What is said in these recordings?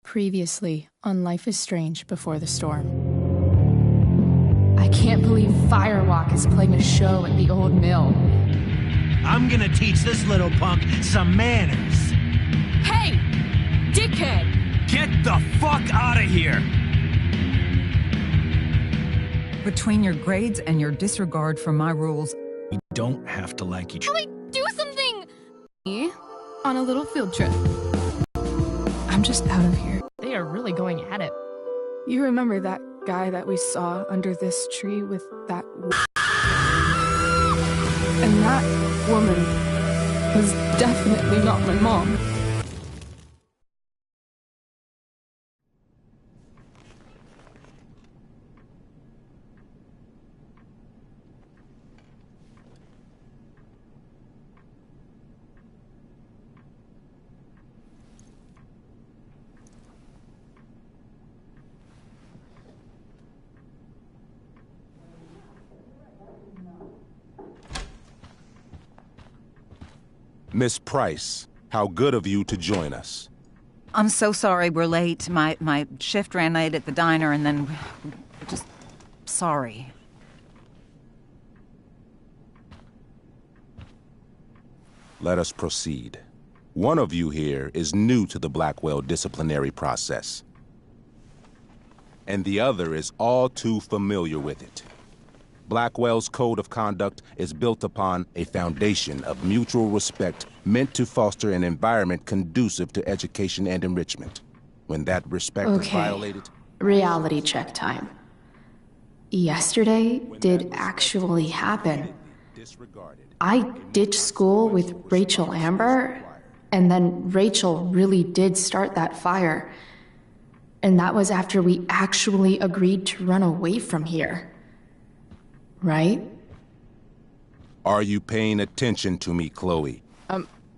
Previously on Life is Strange Before the Storm. I can't believe Firewalk is playing a show at the old mill. I'm gonna teach this little punk some manners. Hey! Dickhead! Get the fuck out of here! Between your grades and your disregard for my rules, We don't have to like each other. Do something! On a little field trip. I'm just out of here. They are really going at it. You remember that guy that we saw under this tree with that... And that woman was definitely not my mom. Miss Price, how good of you to join us. I'm so sorry we're late. My shift ran late at the diner and then... just... sorry. Let us proceed. One of you here is new to the Blackwell disciplinary process, and the other is all too familiar with it. Blackwell's code of conduct is built upon a foundation of mutual respect meant to foster an environment conducive to education and enrichment. When that respect is violated... Reality check time. Yesterday did actually happen. I ditched school with Rachel Amber, and then Rachel really did start that fire. And that was after we actually agreed to run away from here. Right? Are you paying attention to me, Chloe?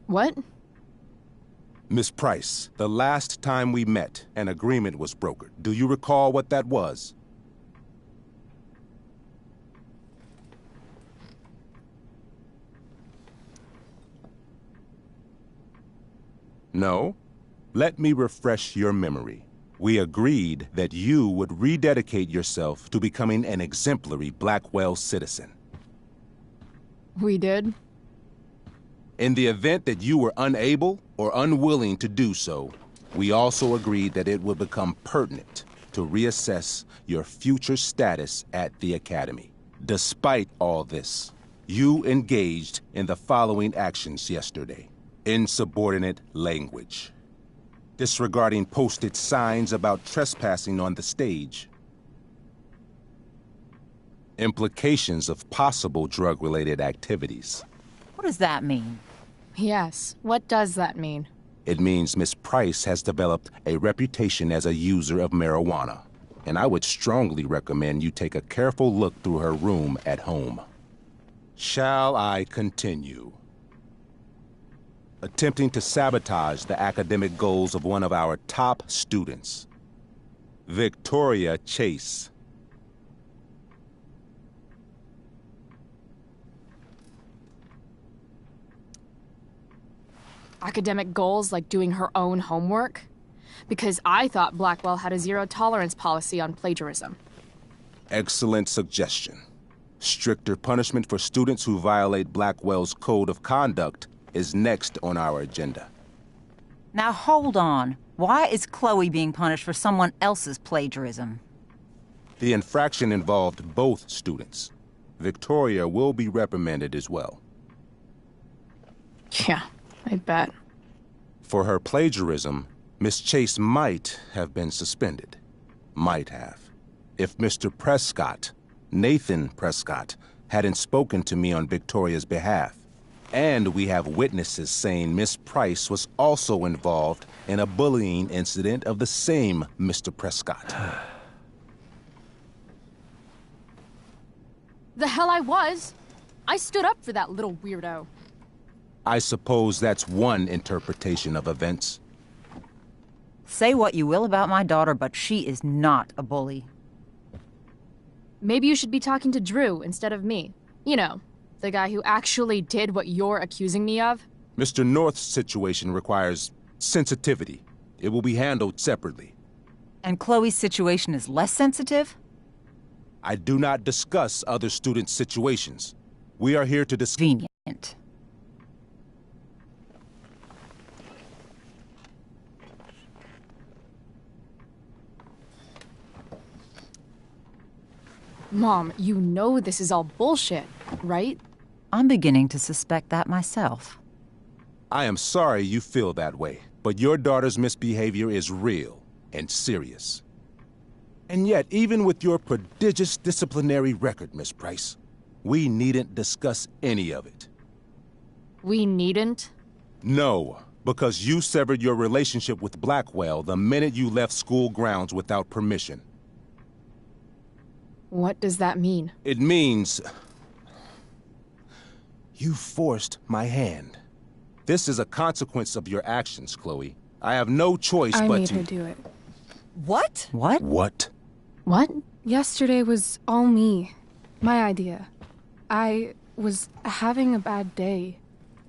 What? Miss Price, the last time we met, an agreement was brokered. Do you recall what that was? No? Let me refresh your memory. We agreed that you would rededicate yourself to becoming an exemplary Blackwell citizen. We did? In the event that you were unable or unwilling to do so, we also agreed that it would become pertinent to reassess your future status at the Academy. Despite all this, you engaged in the following actions yesterday. Insubordinate language. Disregarding posted signs about trespassing on the stage. Implications of possible drug-related activities. What does that mean? Yes, what does that mean? It means Miss Price has developed a reputation as a user of marijuana, and I would strongly recommend you take a careful look through her room at home. Shall I continue? Attempting to sabotage the academic goals of one of our top students, Victoria Chase. Academic goals like doing her own homework? Because I thought Blackwell had a zero-tolerance policy on plagiarism. Excellent suggestion. Stricter punishment for students who violate Blackwell's code of conduct is next on our agenda. Now hold on. Why is Chloe being punished for someone else's plagiarism? The infraction involved both students. Victoria will be reprimanded as well. Yeah, I bet. For her plagiarism, Miss Chase might have been suspended. Might have. If Mr. Prescott, Nathan Prescott, hadn't spoken to me on Victoria's behalf. And we have witnesses saying Miss Price was also involved in a bullying incident of the same Mr. Prescott. The hell I was! I stood up for that little weirdo. I suppose that's one interpretation of events. Say what you will about my daughter, but she is not a bully. Maybe you should be talking to Drew instead of me. You know, the guy who actually did what you're accusing me of. Mr. North's situation requires sensitivity. It will be handled separately. And Chloe's situation is less sensitive? I do not discuss other students' situations. We are here to discuss... Convenient. Mom, you know this is all bullshit, right? I'm beginning to suspect that myself. I am sorry you feel that way, but your daughter's misbehavior is real and serious. And yet, even with your prodigious disciplinary record, Miss Price, we needn't discuss any of it. We needn't? No, because you severed your relationship with Blackwell the minute you left school grounds without permission. What does that mean? It means... you forced my hand. This is a consequence of your actions, Chloe. I have no choice I but made to... her do it. What? What? What? What? Yesterday was all me. My idea. I was having a bad day.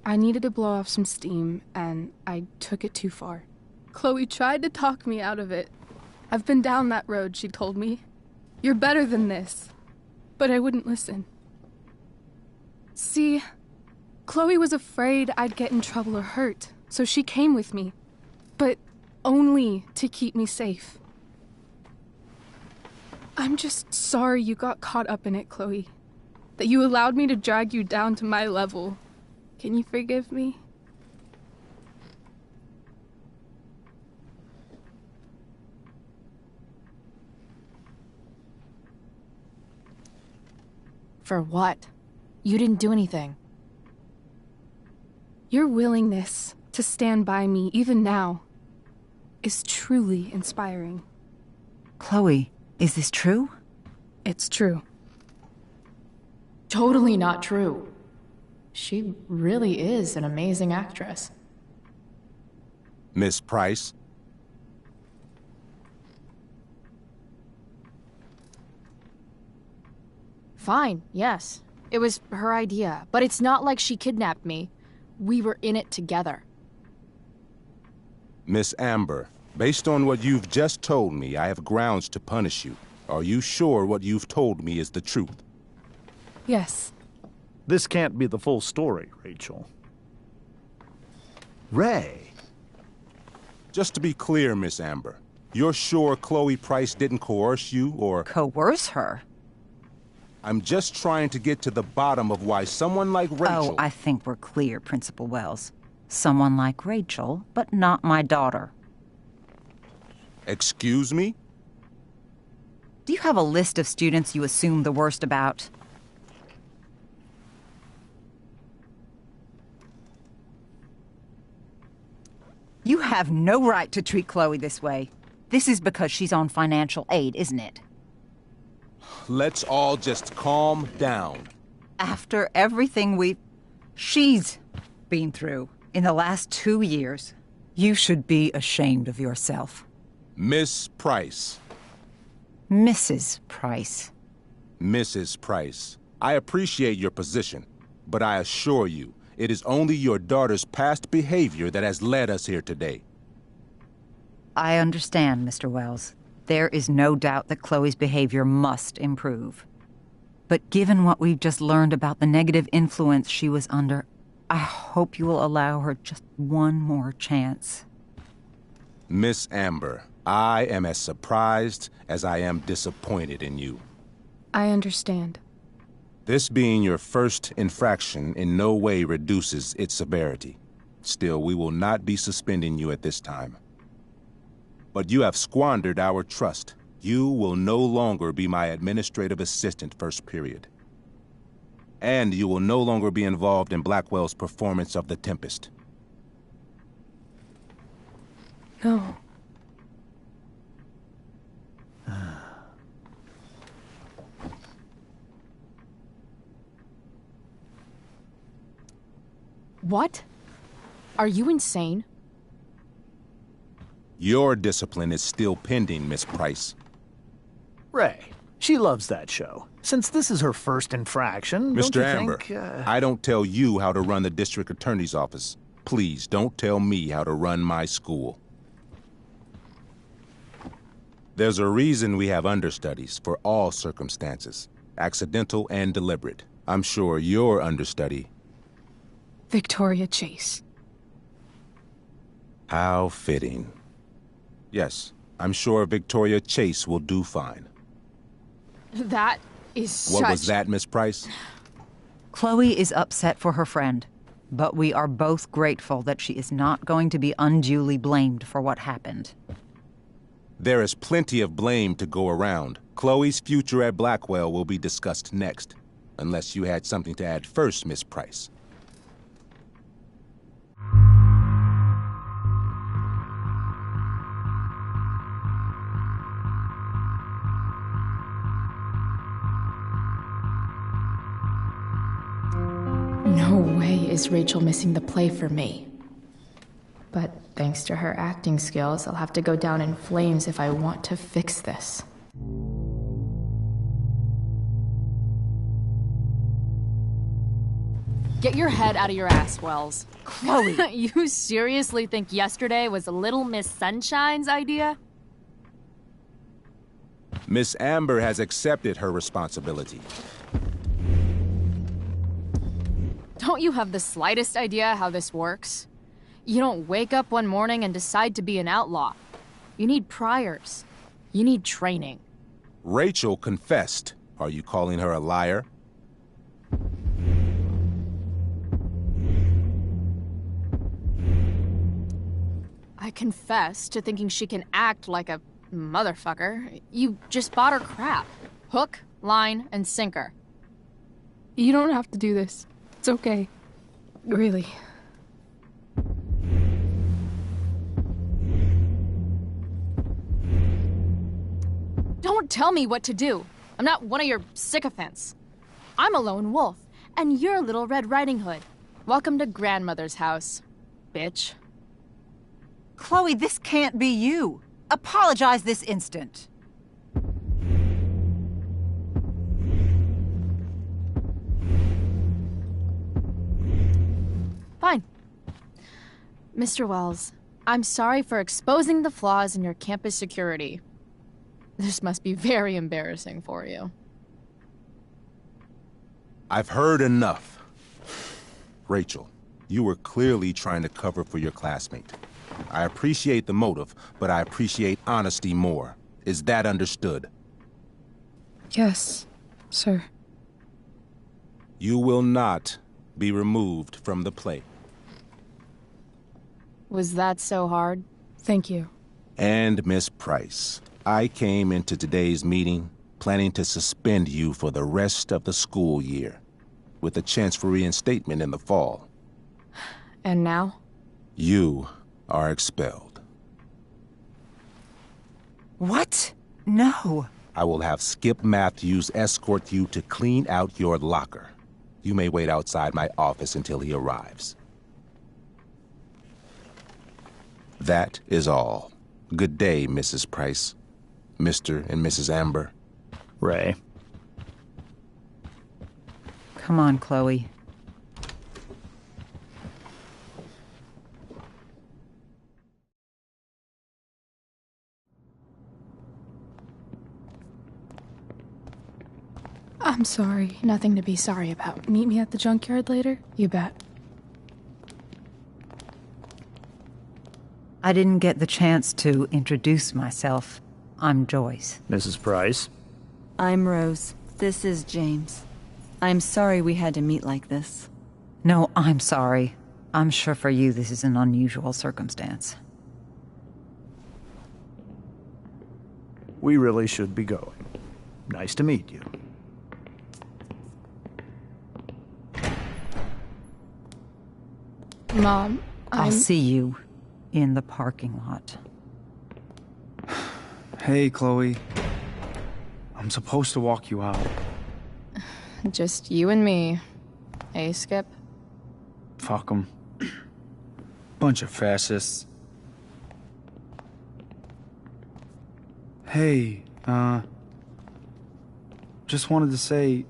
I needed to blow off some steam, and I took it too far. Chloe tried to talk me out of it. I've been down that road, she told me. You're better than this. But I wouldn't listen. See, Chloe was afraid I'd get in trouble or hurt, so she came with me. But only to keep me safe. I'm just sorry you got caught up in it, Chloe. That you allowed me to drag you down to my level. Can you forgive me? For what? You didn't do anything. Your willingness to stand by me, even now, is truly inspiring. Chloe, is this true? It's true. Totally not true. She really is an amazing actress. Miss Price? Fine, yes. It was her idea, but it's not like she kidnapped me. We were in it together. Miss Amber, based on what you've just told me, I have grounds to punish you. Are you sure what you've told me is the truth? Yes. This can't be the full story, Rachel. Ray. Just to be clear, Miss Amber, you're sure Chloe Price didn't coerce you, or... Coerce her? I'm just trying to get to the bottom of why someone like Rachel... Oh, I think we're clear, Principal Wells. Someone like Rachel, but not my daughter. Excuse me? Do you have a list of students you assume the worst about? You have no right to treat Chloe this way. This is because she's on financial aid, isn't it? Let's all just calm down. After everything she's been through in the last 2 years, you should be ashamed of yourself. Miss Price. Mrs. Price. Mrs. Price, I appreciate your position, but I assure you, it is only your daughter's past behavior that has led us here today. I understand, Mr. Wells. There is no doubt that Chloe's behavior must improve. But given what we've just learned about the negative influence she was under, I hope you will allow her just one more chance. Miss Amber, I am as surprised as I am disappointed in you. I understand. This being your first infraction in no way reduces its severity. Still, we will not be suspending you at this time. But you have squandered our trust. You will no longer be my administrative assistant first period. And you will no longer be involved in Blackwell's performance of The Tempest. No. What? Are you insane? Your discipline is still pending, Miss Price. Ray. She loves that show. Since this is her first infraction, don't Mr. you Amber, think, I don't tell you how to run the district attorney's office. Please don't tell me how to run my school. There's a reason we have understudies for all circumstances, accidental and deliberate. I'm sure your understudy. Victoria Chase. How fitting. Yes, I'm sure Victoria Chase will do fine. That is such... What was that, Miss Price? Chloe is upset for her friend, but we are both grateful that she is not going to be unduly blamed for what happened. There is plenty of blame to go around. Chloe's future at Blackwell will be discussed next, unless you had something to add first, Miss Price. No way is Rachel missing the play for me. But thanks to her acting skills, I'll have to go down in flames if I want to fix this. Get your head out of your ass, Wells. Chloe! You seriously think yesterday was Little Miss Sunshine's idea? Miss Amber has accepted her responsibility. Don't you have the slightest idea how this works? You don't wake up one morning and decide to be an outlaw. You need priors. You need training. Rachel confessed. Are you calling her a liar? I confess to thinking she can act like a motherfucker. You just bought her crap. Hook, line, and sinker. You don't have to do this. It's okay. Really. Don't tell me what to do. I'm not one of your sycophants. I'm a lone wolf, and you're Little Red Riding Hood. Welcome to grandmother's house, bitch. Chloe, this can't be you. Apologize this instant. Fine. Mr. Wells, I'm sorry for exposing the flaws in your campus security. This must be very embarrassing for you. I've heard enough. Rachel, you were clearly trying to cover for your classmate. I appreciate the motive, but I appreciate honesty more. Is that understood? Yes, sir. You will not be removed from the play. Was that so hard? Thank you. And Miss Price, I came into today's meeting planning to suspend you for the rest of the school year, with a chance for reinstatement in the fall. And now? You are expelled. What? No. I will have Skip Matthews escort you to clean out your locker. You may wait outside my office until he arrives. That is all. Good day, Mrs. Price. Mr. and Mrs. Amber. Ray. Come on, Chloe. I'm sorry. Nothing to be sorry about. Meet me at the junkyard later? You bet. I didn't get the chance to introduce myself. I'm Joyce. Mrs. Price. I'm Rose. This is James. I'm sorry we had to meet like this. No, I'm sorry. I'm sure for you this is an unusual circumstance. We really should be going. Nice to meet you. Mom, I'll see you in the parking lot. Hey, Chloe. I'm supposed to walk you out. Just you and me. Hey, Skip? Fuck 'em. Bunch of fascists. Hey, just wanted to say,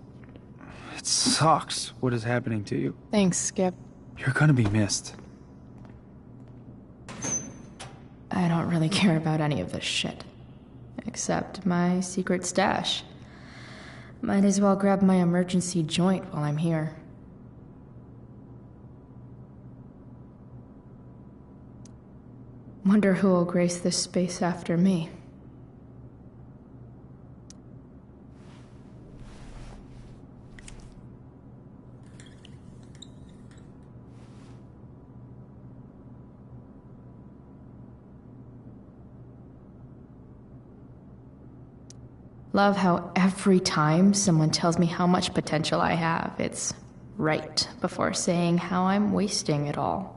it sucks what is happening to you. Thanks, Skip. You're gonna be missed. I don't really care about any of this shit. except my secret stash. Might as well grab my emergency joint while I'm here. Wonder who will grace this space after me. Love how every time someone tells me how much potential I have, it's right before saying how I'm wasting it all.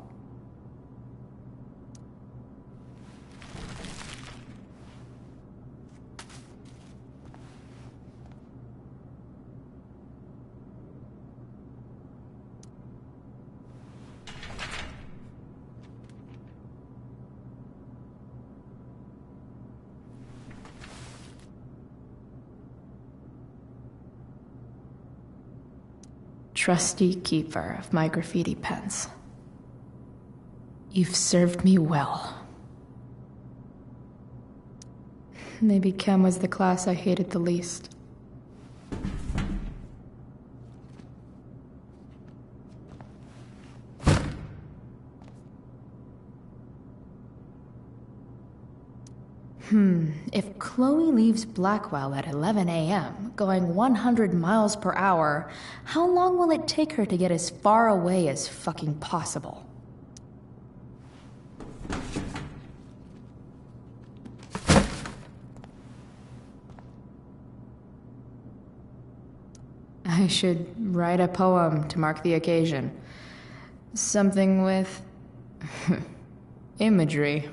Trusty keeper of my graffiti pens. You've served me well. Maybe chem was the class I hated the least. If Chloe leaves Blackwell at 11 a.m., going 100 miles per hour, how long will it take her to get as far away as fucking possible? I should write a poem to mark the occasion. Something with imagery.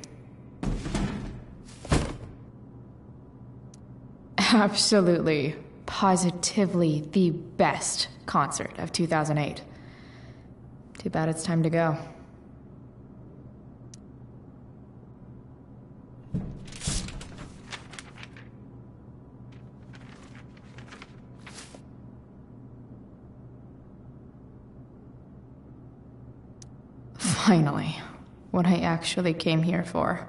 Absolutely, positively the best concert of 2008. Too bad it's time to go. Finally, what I actually came here for.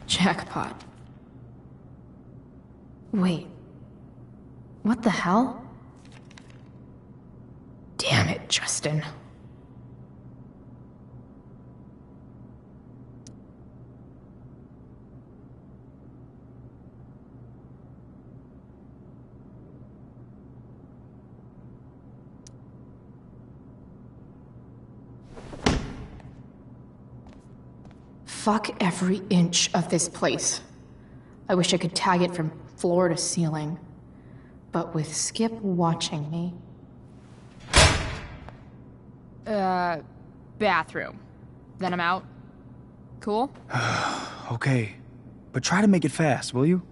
Jackpot. Wait. What the hell? Damn it, Justin. Fuck every inch of this place. I wish I could tag it from floor to ceiling. But with Skip watching me... Bathroom. Then I'm out. Cool? Okay, but try to make it fast, will you?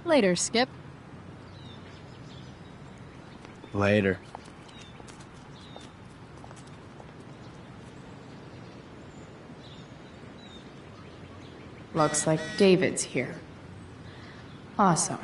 Later, Skip. Later. Looks like David's here. Awesome.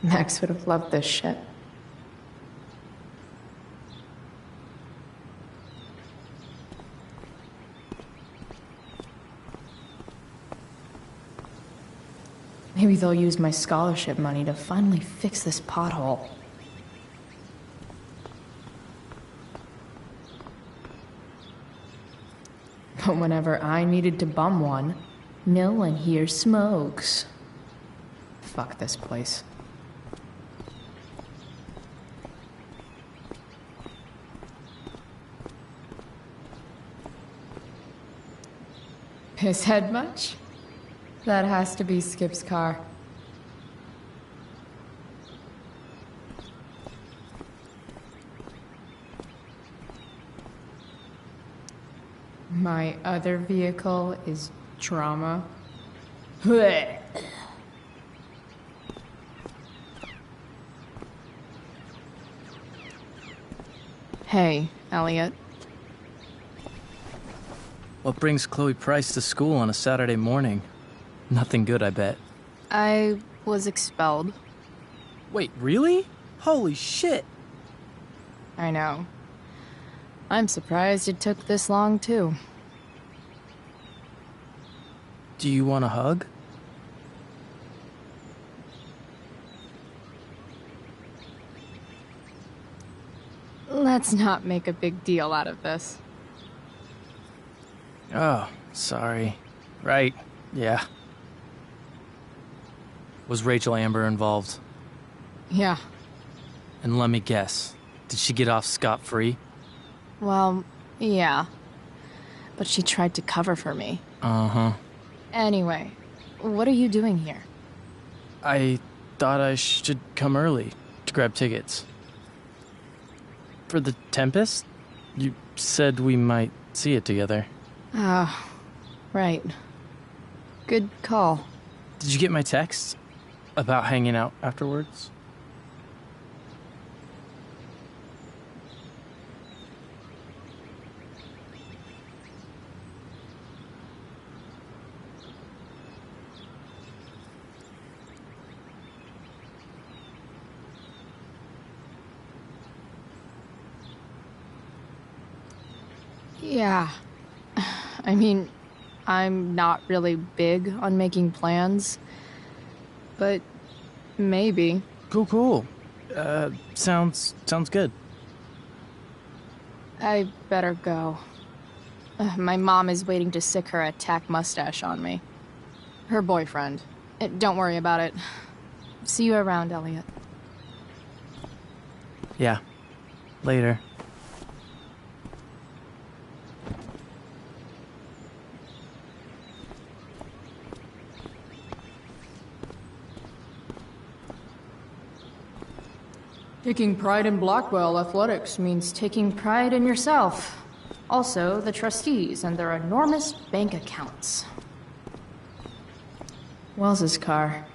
Max would have loved this shit. Maybe they'll use my scholarship money to finally fix this pothole. But whenever I needed to bum one, no one here smokes. Fuck this place. Piss head much? That has to be Skip's car. My other vehicle is drama. Hey, Elliot. What brings Chloe Price to school on a Saturday morning? Nothing good, I bet. I was expelled. Wait, really? Holy shit! I know. I'm surprised it took this long, too. Do you want a hug? Let's not make a big deal out of this. Oh, sorry. Right, yeah. Was Rachel Amber involved? Yeah. And let me guess, did she get off scot-free? Well, yeah. But she tried to cover for me. Uh-huh. Anyway, what are you doing here? I thought I should come early to grab tickets. For the Tempest? You said we might see it together. Ah, right. Good call. Did you get my text? About hanging out afterwards? Yeah. I mean, I'm not really big on making plans, but maybe. Cool. Sounds good. I better go. My mom is waiting to sick her attack mustache on me. Her boyfriend. Don't worry about it. See you around, Elliot. Yeah. Later. Taking pride in Blackwell athletics means taking pride in yourself. Also, the trustees and their enormous bank accounts. Wells's car.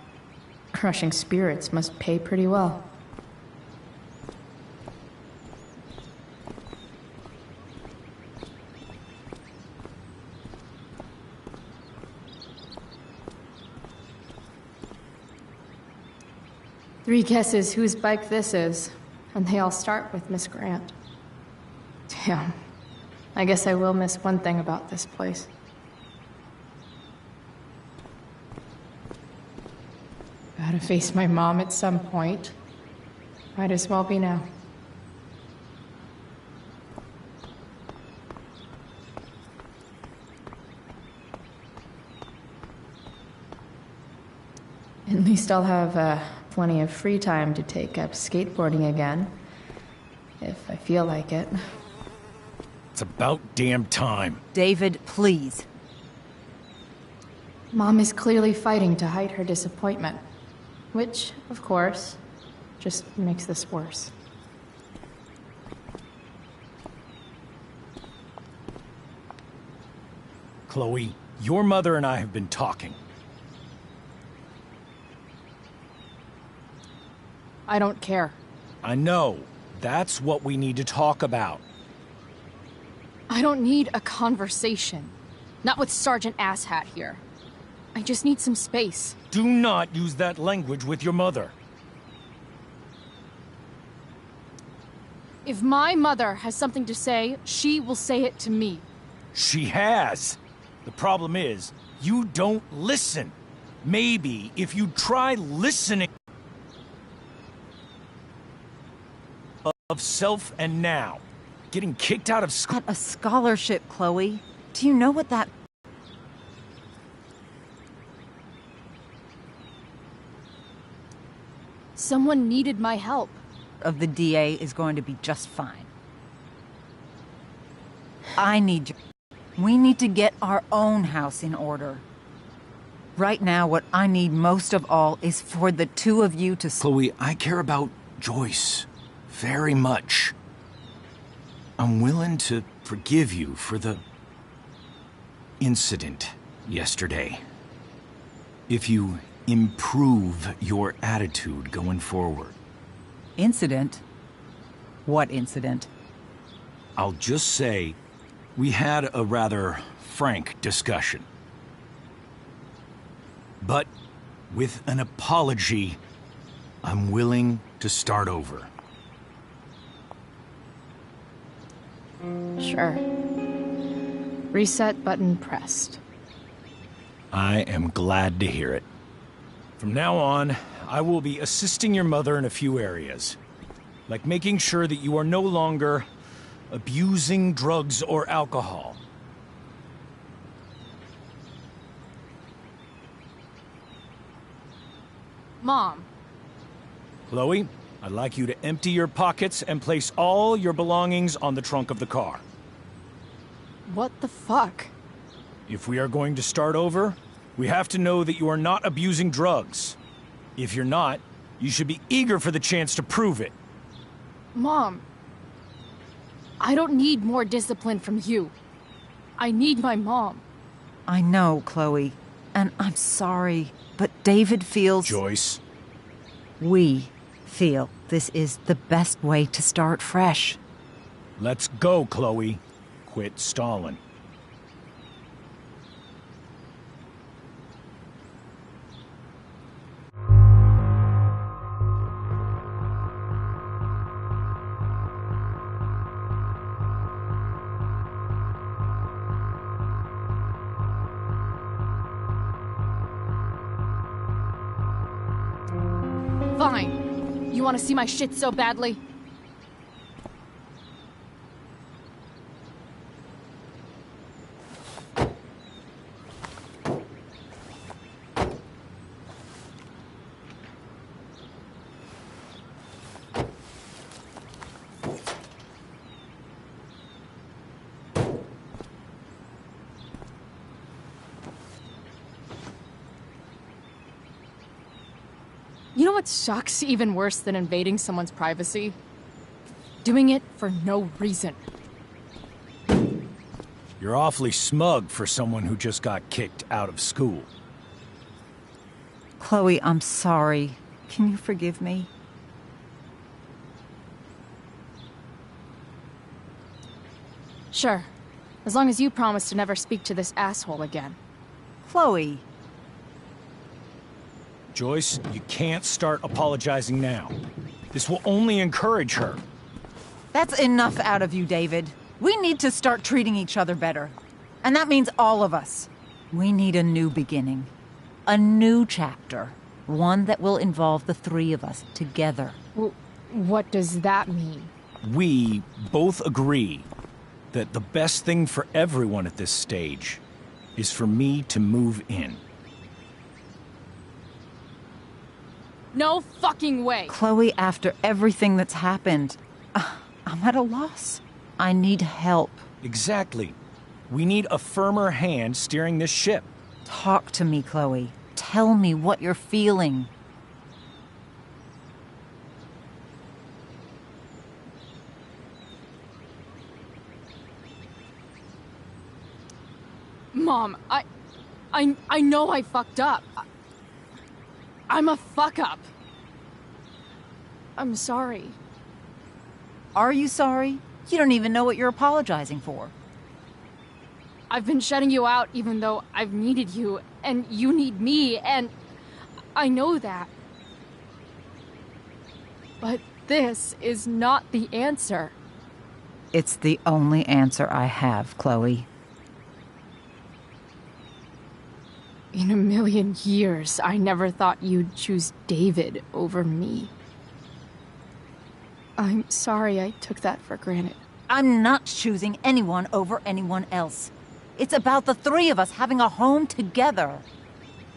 Crushing spirits must pay pretty well. Three guesses whose bike this is, and they all start with Miss Grant. Damn. I guess I will miss one thing about this place. Gotta face my mom at some point. Might as well be now. At least I'll have plenty of free time to take up skateboarding again. If I feel like it. It's about damn time. David, please. Mom is clearly fighting to hide her disappointment. Which, of course, just makes this worse. Chloe, your mother and I have been talking. I don't care. I know. That's what we need to talk about. I don't need a conversation. Not with Sergeant Asshat here. I just need some space. Do not use that language with your mother. If my mother has something to say, she will say it to me. She has. The problem is, you don't listen. Maybe if you try listening of self and now, getting kicked out of school. Not a scholarship, Chloe. Do you know what that... Someone needed my help. of the DA is going to be just fine. I need you. We need to get our own house in order. Right now, what I need most of all is for the two of you to... Chloe, I care about Joyce very much. I'm willing to forgive you for the incident yesterday. If you improve your attitude going forward. Incident? What incident? I'll just say, we had a rather frank discussion. But with an apology, I'm willing to start over. Sure. Reset button pressed. I am glad to hear it. From now on, I will be assisting your mother in a few areas. Like making sure that you are no longer abusing drugs or alcohol. Mom. Chloe, I'd like you to empty your pockets and place all your belongings on the trunk of the car. What the fuck? If we are going to start over, we have to know that you are not abusing drugs. If you're not, you should be eager for the chance to prove it. Mom. I don't need more discipline from you. I need my mom. I know, Chloe, and I'm sorry, but David feels... Joyce. We feel this is the best way to start fresh. Let's go, Chloe. Quit stalling. Fine. You want to see my shit so badly? You know what sucks even worse than invading someone's privacy? Doing it for no reason. You're awfully smug for someone who just got kicked out of school. Chloe, I'm sorry. Can you forgive me? Sure. As long as you promise to never speak to this asshole again. Chloe. Joyce, you can't start apologizing now. This will only encourage her. That's enough out of you, David. We need to start treating each other better. And that means all of us. We need a new beginning. A new chapter. One that will involve the three of us together. What does that mean? We both agree that the best thing for everyone at this stage is for me to move in. No fucking way! Chloe, after everything that's happened, I'm at a loss. I need help. Exactly. We need a firmer hand steering this ship. Talk to me, Chloe. Tell me what you're feeling. Mom, I know I fucked up. I'm a fuck-up. I'm sorry. Are you sorry? You don't even know what you're apologizing for. I've been shutting you out even though I've needed you, and you need me, and I know that. But this is not the answer. It's the only answer I have, Chloe. In a million years, I never thought you'd choose David over me. I'm sorry I took that for granted. I'm not choosing anyone over anyone else. It's about the three of us having a home together.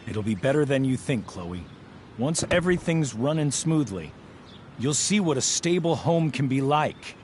It'll be better than you think, Chloe. Once everything's running smoothly, you'll see what a stable home can be like.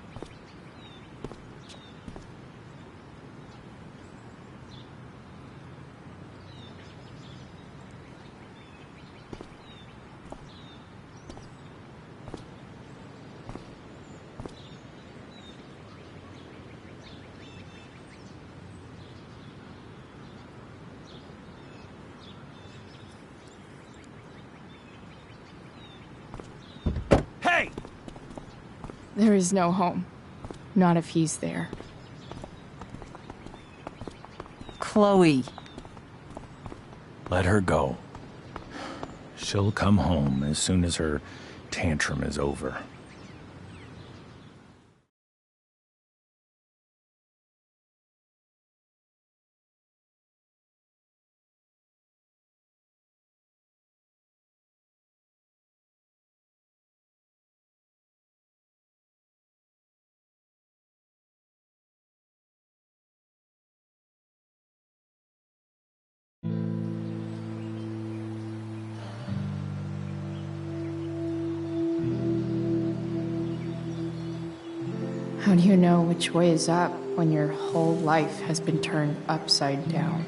There is no home. Not if he's there. Chloe. Let her go. She'll come home as soon as her tantrum is over. How do you know which way is up when your whole life has been turned upside down?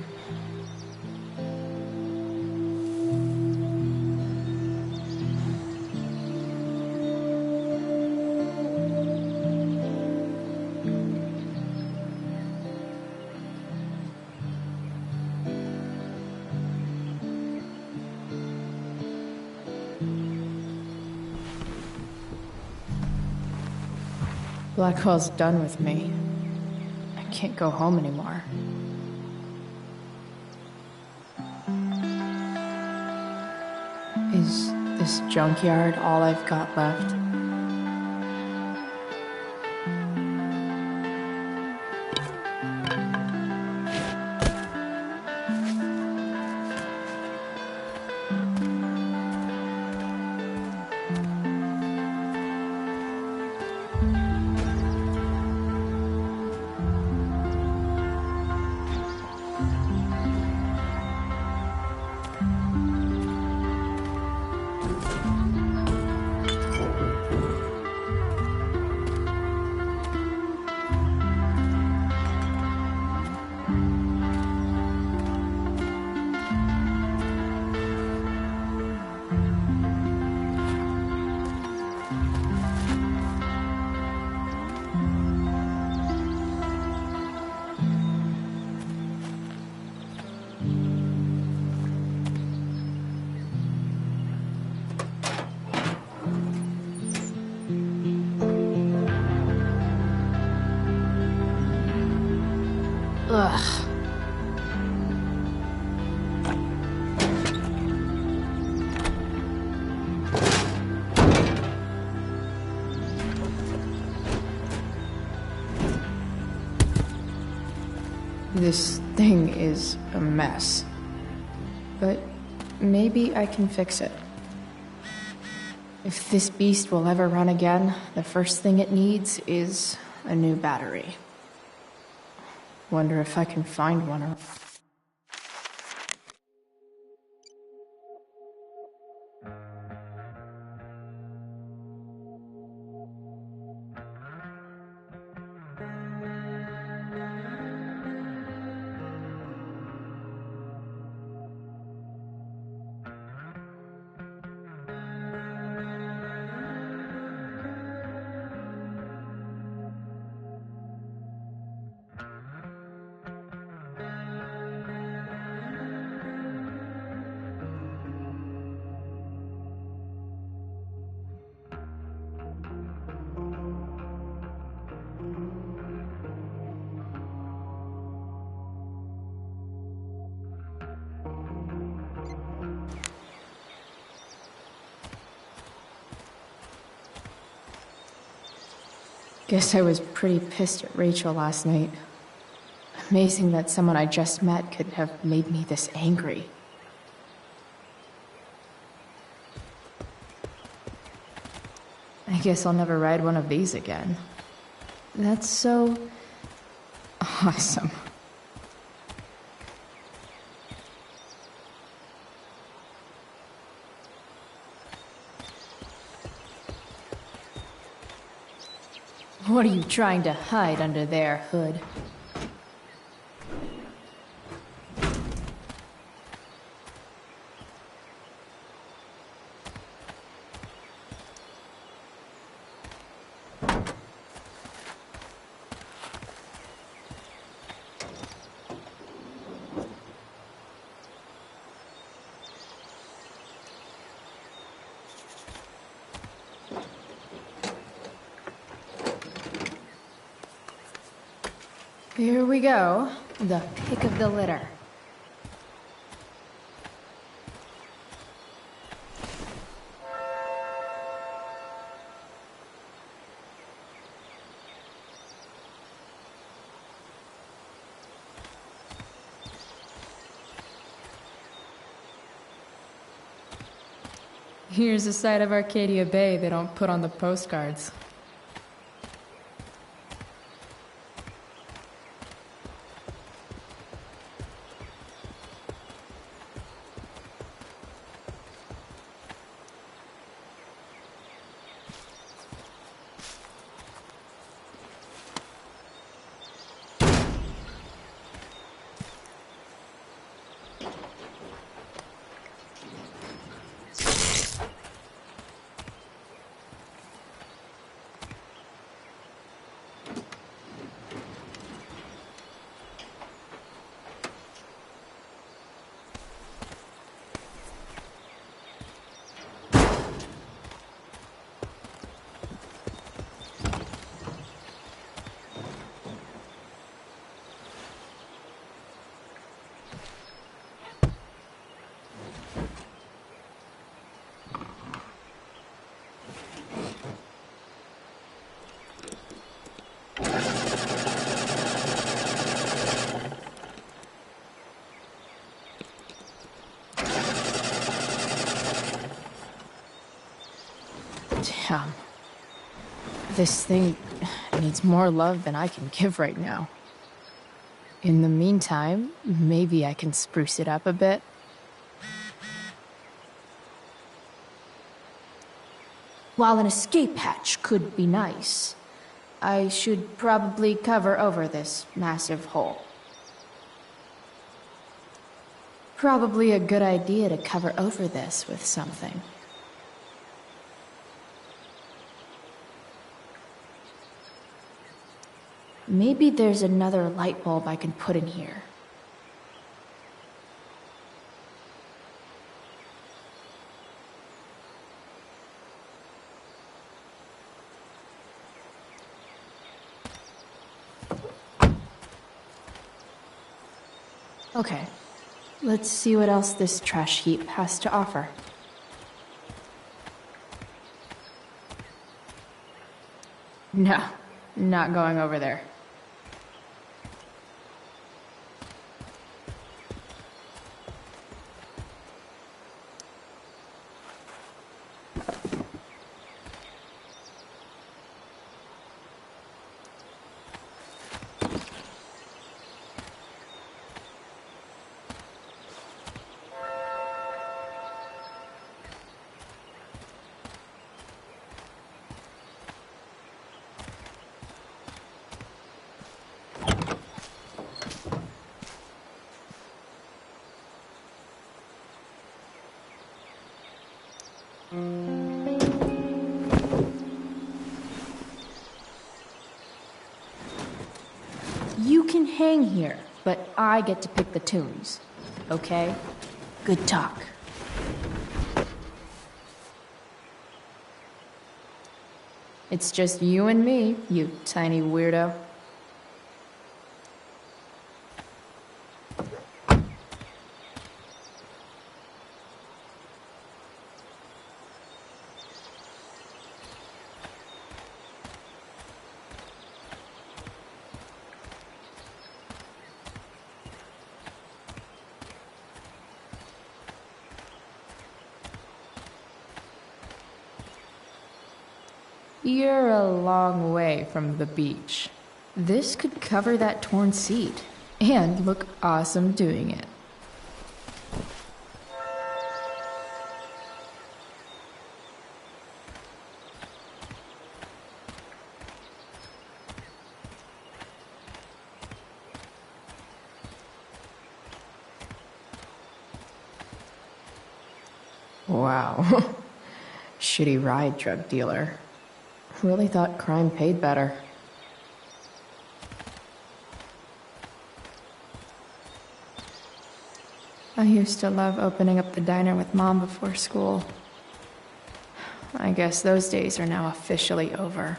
Blackwell's done with me. I can't go home anymore. Is this junkyard all I've got left? This thing is a mess. But maybe I can fix it. If this beast will ever run again, the first thing it needs is a new battery. Wonder if I can find one. Guess I was pretty pissed at Rachel last night. Amazing that someone I just met could have made me this angry. I guess I'll never ride one of these again. That's so awesome. What are you trying to hide under there, Hood? Here we go. The pick of the litter. Here's a side of Arcadia Bay they don't put on the postcards. Damn. This thing needs more love than I can give right now. In the meantime, maybe I can spruce it up a bit. While an escape hatch could be nice, I should probably cover over this massive hole. Probably a good idea to cover over this with something. Maybe there's another light bulb I can put in here. Okay, let's see what else this trash heap has to offer. No, not going over there. You can hang here, but I get to pick the tunes. Okay? Good talk. It's just you and me, you tiny weirdo. You're a long way from the beach. This could cover that torn seat and look awesome doing it. Wow. Shitty ride, drug dealer. Really thought crime paid better. I used to love opening up the diner with Mom before school. I guess those days are now officially over.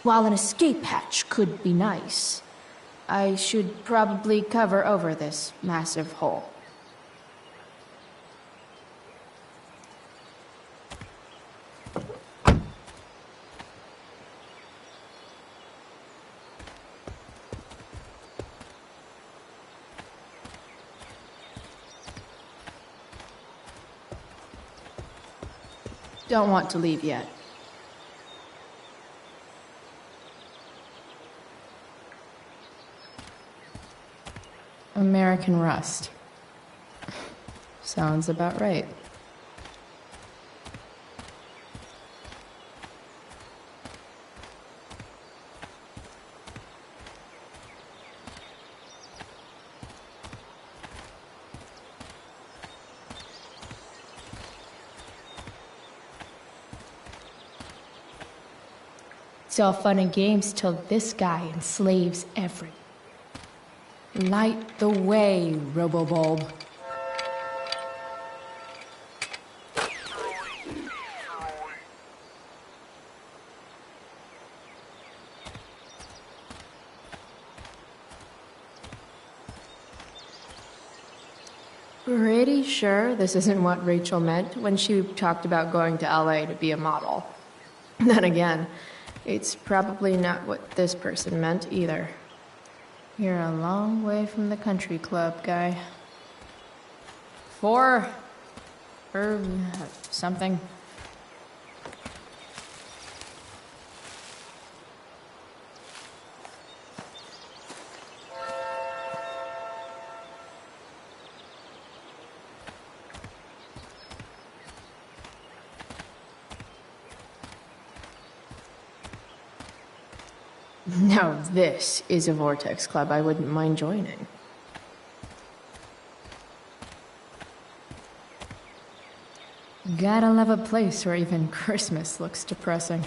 While an escape hatch could be nice, I should probably cover over this massive hole. Don't want to leave yet. American Rust. Sounds about right. It's all fun and games till this guy enslaves everyone. Light the way, Robobulb. Pretty sure this isn't what Rachel meant when she talked about going to LA to be a model. Then again, it's probably not what this person meant either. You're a long way from the country club, guy. 4 or something. Now this is a Vortex Club I wouldn't mind joining. Gotta love a place where even Christmas looks depressing.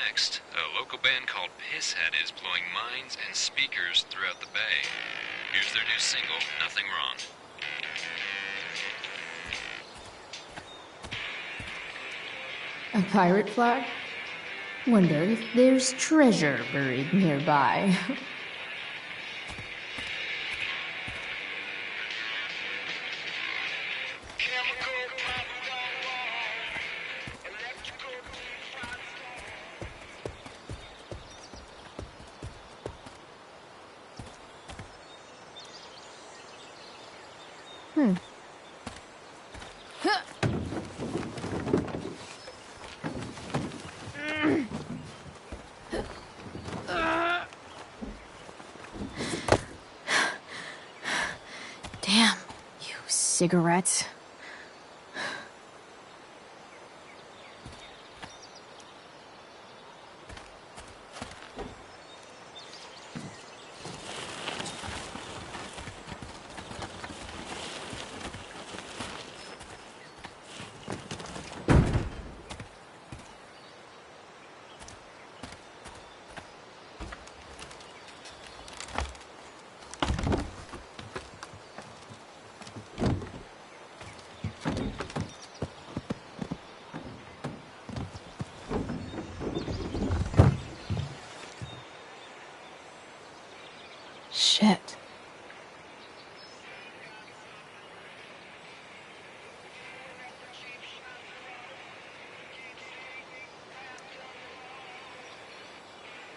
Next, a local band called Pisshead is blowing minds and speakers throughout the bay. Here's their new single, Nothing Wrong. A pirate flag? Wonder if there's treasure buried nearby. Damn, you cigarettes. Shit.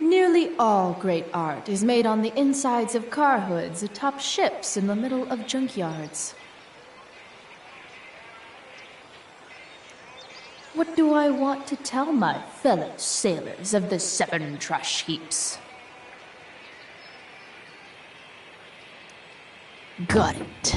Nearly all great art is made on the insides of car hoods atop ships in the middle of junkyards. What do I want to tell my fellow sailors of the 7 trash heaps? Got it.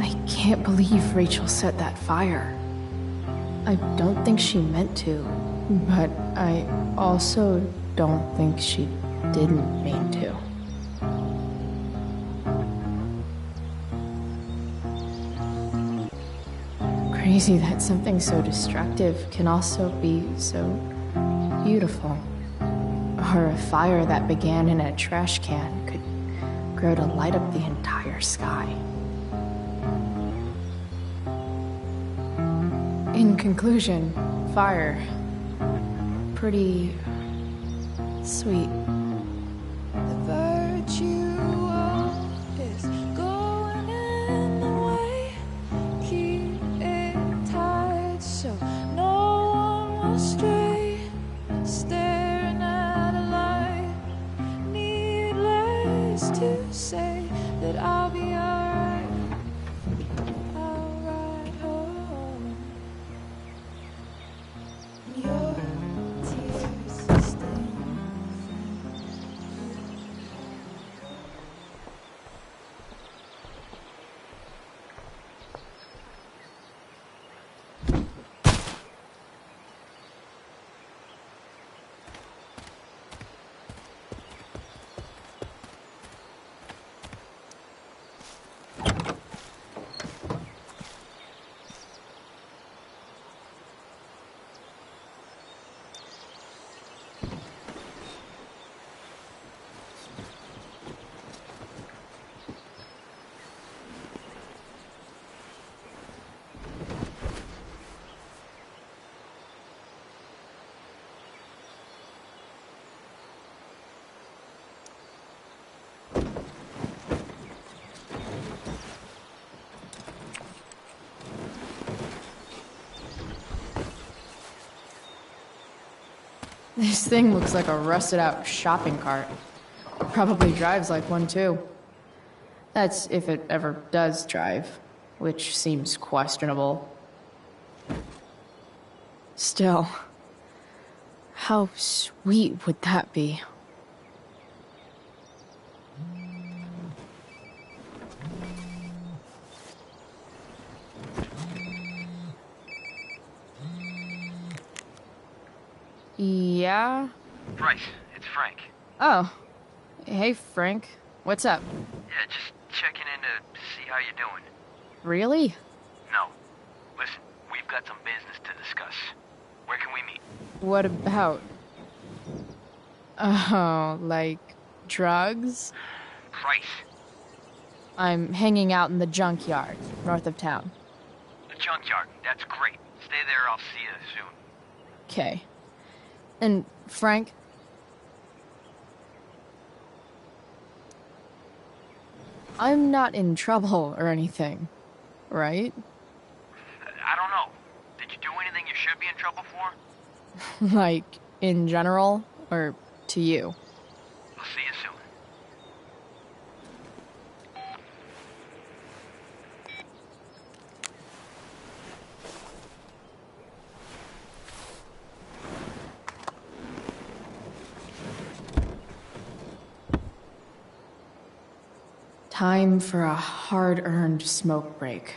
I can't believe Rachel set that fire. I don't think she meant to, but I also don't think she didn't mean to. Crazy that something so destructive can also be so beautiful. Or a fire that began in a trash can could grow to light up the entire sky. In conclusion, fire. Pretty sweet. The virtue is going in the way. Keep it tight so no one will stray. Staring at a light. Needless to say that I'll be alright. I'll ride home. Your tears stain. This thing looks like a rusted out shopping cart. probably drives like one too. That's if it ever does drive, which seems questionable. Still, how sweet would that be? Yeah? Bryce, it's Frank. Oh. Hey, Frank. What's up? Yeah, just checking in to see how you're doing. Really? No. Listen, we've got some business to discuss. Where can we meet? What about? Oh, like drugs? Bryce. I'm hanging out in the junkyard, north of town. The junkyard. That's great. Stay there, I'll see you soon. Okay. And, Frank? I'm not in trouble or anything, right? I don't know. Did you do anything you should be in trouble for? Like, in general, or to you? I'll see you soon. Time for a hard-earned smoke break.